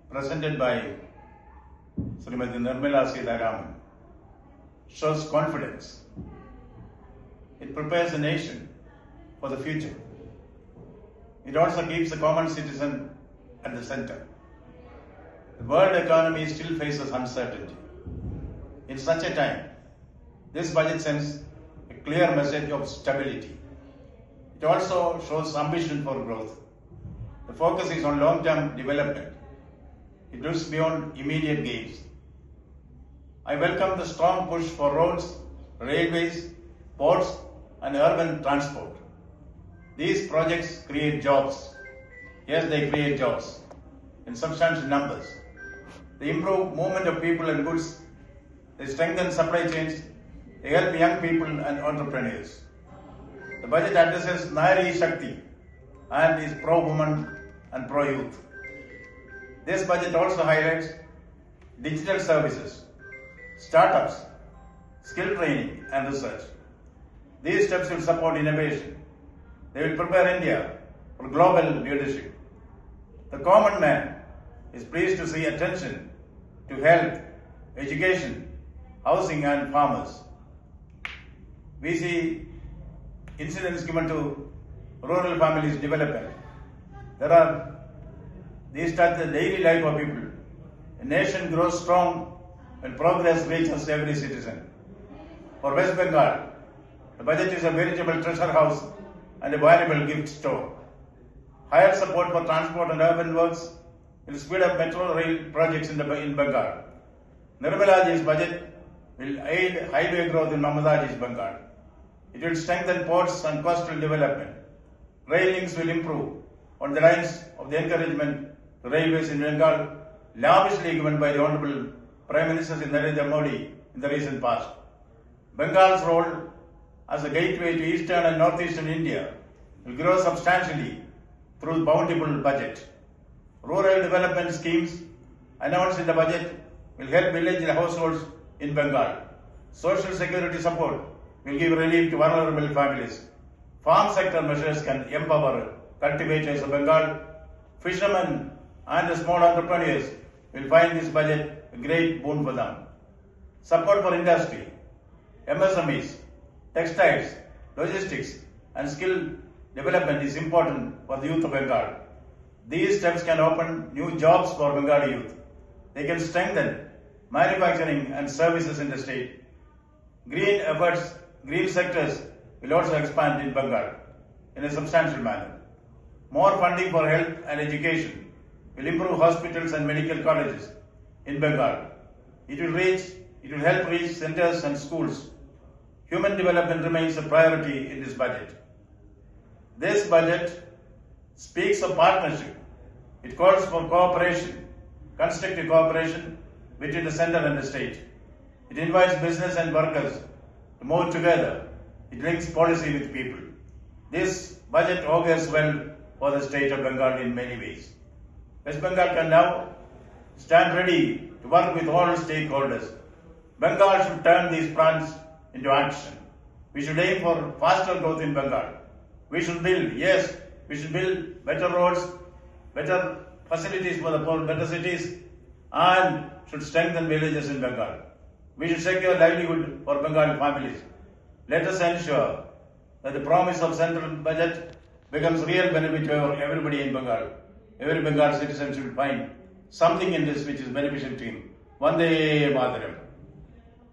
presented by Srimati Nirmala Sitharaman shows confidence. It prepares the nation for the future. It also keeps the common citizen at the center. The world economy still faces uncertainty. In such a time, this budget sends a clear message of stability. It also shows ambition for growth. The focus is on long-term development. It looks beyond immediate gains. I welcome the strong push for roads, railways, ports, and urban transport. These projects create jobs. Yes, they create jobs in substantial numbers. They improve movement of people and goods. They strengthen supply chains. They help young people and entrepreneurs. The budget addresses Nari Shakti and is pro-woman and pro-youth. This budget also highlights digital services, startups, skill training and research. These steps will support innovation. They will prepare India for global leadership. The common man is pleased to see attention to health, education, housing and farmers. We see incidents given to rural families development. These touch the daily life of people. A nation grows strong when progress reaches every citizen. For West Bengal, the budget is a veritable treasure house and a valuable gift store. Higher support for transport and urban works will speed up metro rail projects in Bengal. Nirmala Ji's budget will aid highway growth in Mamata Ji's Bengal. It will strengthen ports and coastal development. Rail links will improve on the lines of the encouragement to railways in Bengal, lavishly given by the Honorable Prime Minister Narendra Modi in the recent past. Bengal's role as a gateway to eastern and northeastern India will grow substantially through the bountiful budget. Rural development schemes announced in the budget will help village households in Bengal. Social security support will give relief to vulnerable families. Farm sector measures can empower cultivators of Bengal. Fishermen and the small entrepreneurs will find this budget a great boon for them. Support for industry, MSMEs, textiles, logistics and skill development is important for the youth of Bengal. These steps can open new jobs for Bengali youth. They can strengthen manufacturing and services in the state. Green sectors will also expand in Bengal in a substantial manner. More funding for health and education will improve hospitals and medical colleges in Bengal. It will help reach centers and schools. Human development remains a priority in this budget. This budget speaks of partnership. It calls for cooperation, constructive cooperation between the center and the state. It invites business and workers to move together. It links policy with people. This budget augurs well for the state of Bengal in many ways. West Bengal can now stand ready to work with all stakeholders. Bengal should turn these plans into action. We should aim for faster growth in Bengal. We should build better roads, better facilities for the poor, better cities, and should strengthen villages in Bengal. We should secure livelihood for Bengali families. Let us ensure that the promise of central budget becomes real benefit to everybody in Bengal. Every Bengal citizen should find something in this which is beneficial to him. Vande Mataram.